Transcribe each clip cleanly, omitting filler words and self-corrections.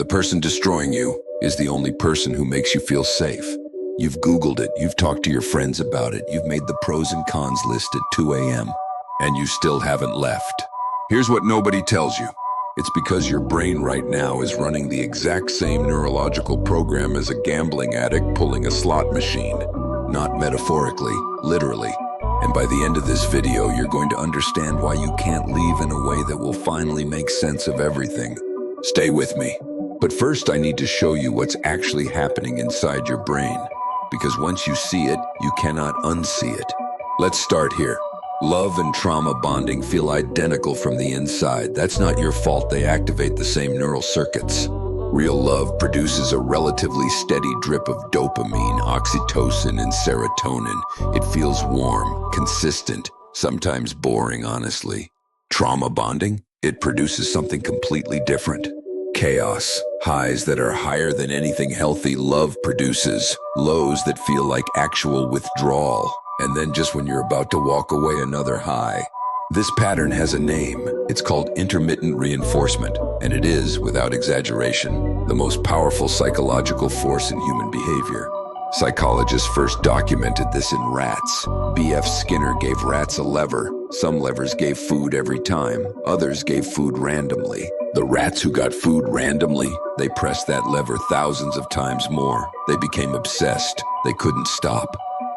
person destroying you is the only person who makes you feel safe. You've Googled it, you've talked to your friends about it, you've made the pros and cons list at 2 a.m., and you still haven't left. Here's what nobody tells you. It's because your brain right now is running the exact same neurological program as a gambling addict pulling a slot machine. Not metaphorically, literally. And by the end of this video, you're going to understand why you can't leave in a way that will finally make sense of everything. Stay with me. But first, I need to show you what's actually happening inside your brain. Because once you see it, you cannot unsee it. Let's start here. Love and trauma bonding feel identical from the inside. That's not your fault. They activate the same neural circuits. Real love produces a relatively steady drip of dopamine, oxytocin, and serotonin. It feels warm, consistent, sometimes boring, honestly. Trauma bonding? It produces something completely different. Chaos, highs that are higher than anything healthy love produces, lows that feel like actual withdrawal, and then just when you're about to walk away, another high. This pattern has a name. It's called intermittent reinforcement, and it is, without exaggeration, the most powerful psychological force in human behavior. Psychologists first documented this in rats. B.F. Skinner gave rats a lever. Some levers gave food every time, others gave food randomly. The rats who got food randomly, they pressed that lever thousands of times more. They became obsessed. They couldn't stop.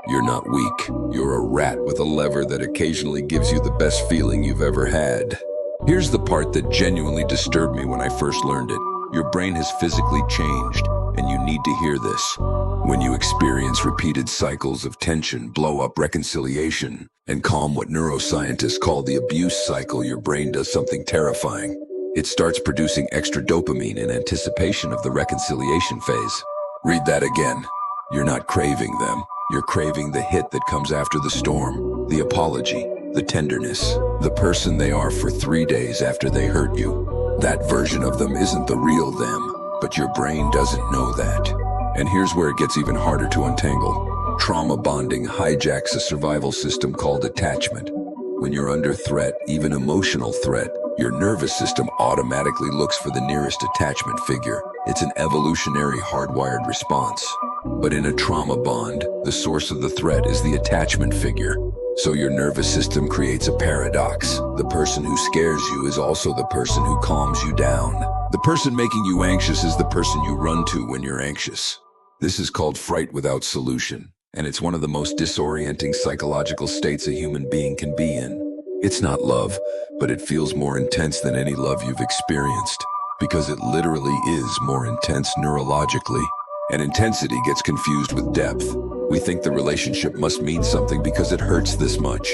You're not weak. You're a rat with a lever that occasionally gives you the best feeling you've ever had. Here's the part that genuinely disturbed me when I first learned it. Your brain has physically changed, and you need to hear this. When you experience repeated cycles of tension, blow up, reconciliation, and calm, what neuroscientists call the abuse cycle, your brain does something terrifying. It starts producing extra dopamine in anticipation of the reconciliation phase. Read that again. You're not craving them. You're craving the hit that comes after the storm, the apology, the tenderness, the person they are for 3 days after they hurt you. That version of them isn't the real them, but your brain doesn't know that. And here's where it gets even harder to untangle. Trauma bonding hijacks a survival system called attachment. When you're under threat, even emotional threat, your nervous system automatically looks for the nearest attachment figure. It's an evolutionary hardwired response. But in a trauma bond, the source of the threat is the attachment figure. So your nervous system creates a paradox. The person who scares you is also the person who calms you down. The person making you anxious is the person you run to when you're anxious. This is called Fright Without Solution, and it's one of the most disorienting psychological states a human being can be in. It's not love, but it feels more intense than any love you've experienced, because it literally is more intense neurologically. And intensity gets confused with depth. We think the relationship must mean something because it hurts this much.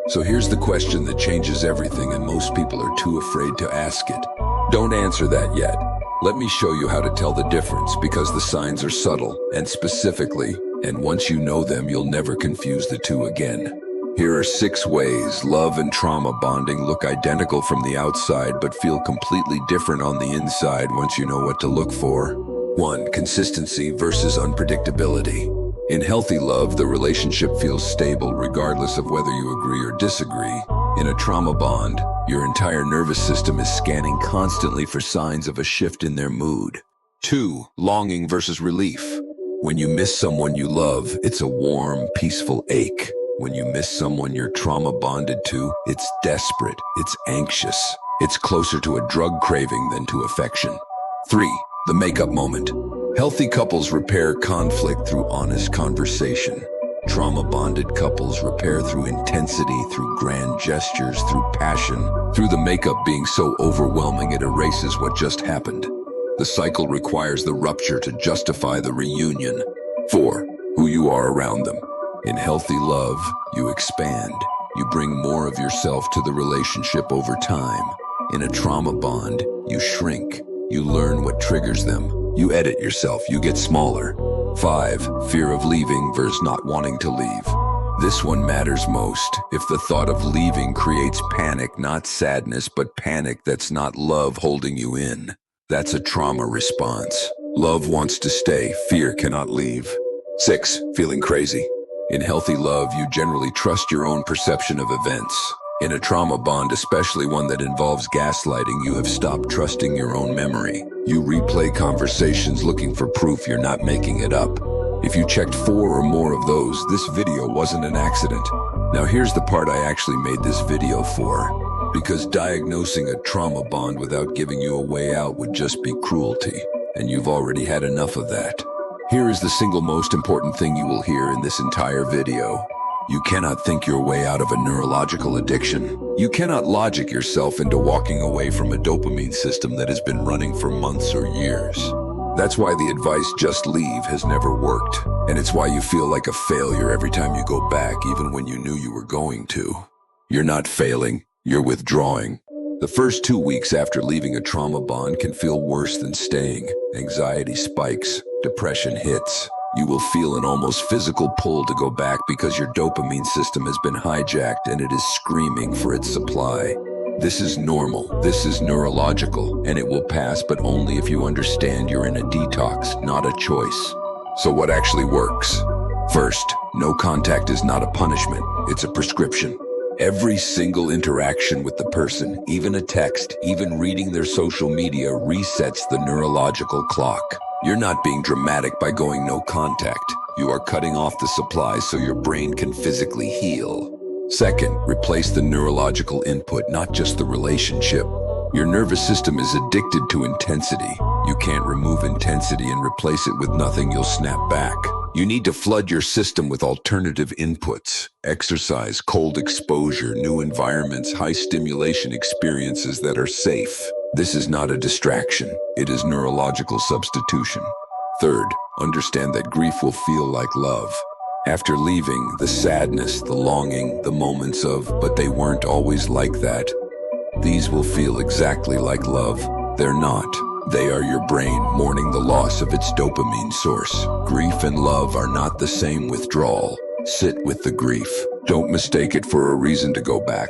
So here's the question that changes everything, and most people are too afraid to ask it. Don't answer that yet. Let me show you how to tell the difference, because the signs are subtle and specifically, and once you know them, you'll never confuse the two again. Here are 6 ways love and trauma bonding look identical from the outside but feel completely different on the inside once you know what to look for. 1. Consistency versus unpredictability. In healthy love, the relationship feels stable regardless of whether you agree or disagree. In a trauma bond, your entire nervous system is scanning constantly for signs of a shift in their mood. 2. Longing versus relief. When you miss someone you love, it's a warm, peaceful ache. When you miss someone you're trauma bonded to, it's desperate, it's anxious. It's closer to a drug craving than to affection. 3. The makeup moment. Healthy couples repair conflict through honest conversation. Trauma-bonded couples repair through intensity, through grand gestures, through passion, through the makeup being so overwhelming it erases what just happened. The cycle requires the rupture to justify the reunion. 4. Who you are around them. In healthy love, you expand. You bring more of yourself to the relationship over time. In a trauma bond, you shrink. You learn what triggers them. You edit yourself, you get smaller. 5. Fear of leaving versus not wanting to leave. This one matters most. If the thought of leaving creates panic, not sadness, but panic that's not love holding you in, that's a trauma response. Love wants to stay, fear cannot leave. 6. Feeling crazy. In healthy love, you generally trust your own perception of events. In a trauma bond, especially one that involves gaslighting, you have stopped trusting your own memory. You replay conversations looking for proof you're not making it up. If you checked 4 or more of those, this video wasn't an accident. Now here's the part I actually made this video for. Because diagnosing a trauma bond without giving you a way out would just be cruelty, and you've already had enough of that. Here is the single most important thing you will hear in this entire video. You cannot think your way out of a neurological addiction. You cannot logic yourself into walking away from a dopamine system that has been running for months or years. That's why the advice "just leave" has never worked. And it's why you feel like a failure every time you go back, even when you knew you were going to. You're not failing, you're withdrawing. The first 2 weeks after leaving a trauma bond can feel worse than staying. Anxiety spikes, depression hits. You will feel an almost physical pull to go back because your dopamine system has been hijacked and it is screaming for its supply. This is normal, this is neurological, and it will pass, but only if you understand you're in a detox, not a choice. So what actually works? First, no contact is not a punishment, it's a prescription. Every single interaction with the person, even a text, even reading their social media, resets the neurological clock. You're not being dramatic by going no contact. You are cutting off the supply so your brain can physically heal. Second, replace the neurological input, not just the relationship. Your nervous system is addicted to intensity. You can't remove intensity and replace it with nothing. You'll snap back. You need to flood your system with alternative inputs. Exercise, cold exposure, new environments, high stimulation experiences that are safe. This is not a distraction. It is neurological substitution. Third, understand that grief will feel like love. After leaving, the sadness, the longing, the moments of, but they weren't always like that. These will feel exactly like love. They're not. They are your brain mourning the loss of its dopamine source. Grief and love are not the same withdrawal. Sit with the grief. Don't mistake it for a reason to go back.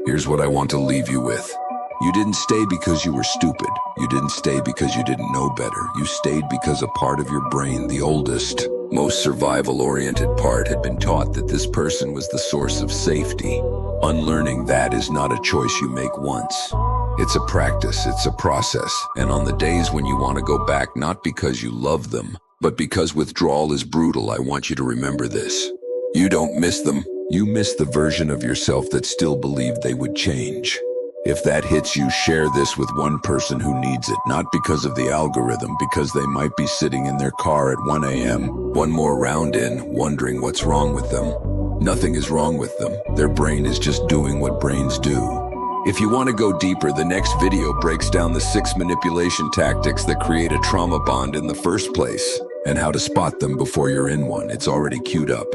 Here's what I want to leave you with. You didn't stay because you were stupid. You didn't stay because you didn't know better. You stayed because a part of your brain, the oldest, most survival-oriented part, had been taught that this person was the source of safety. Unlearning that is not a choice you make once. It's a practice, it's a process. And on the days when you want to go back, not because you love them, but because withdrawal is brutal, I want you to remember this. You don't miss them. You miss the version of yourself that still believed they would change. If that hits you, share this with one person who needs it, not because of the algorithm, because they might be sitting in their car at 1 a.m., one more round in, wondering what's wrong with them. Nothing is wrong with them. Their brain is just doing what brains do. If you want to go deeper, the next video breaks down the 6 manipulation tactics that create a trauma bond in the first place, and how to spot them before you're in one. It's already queued up.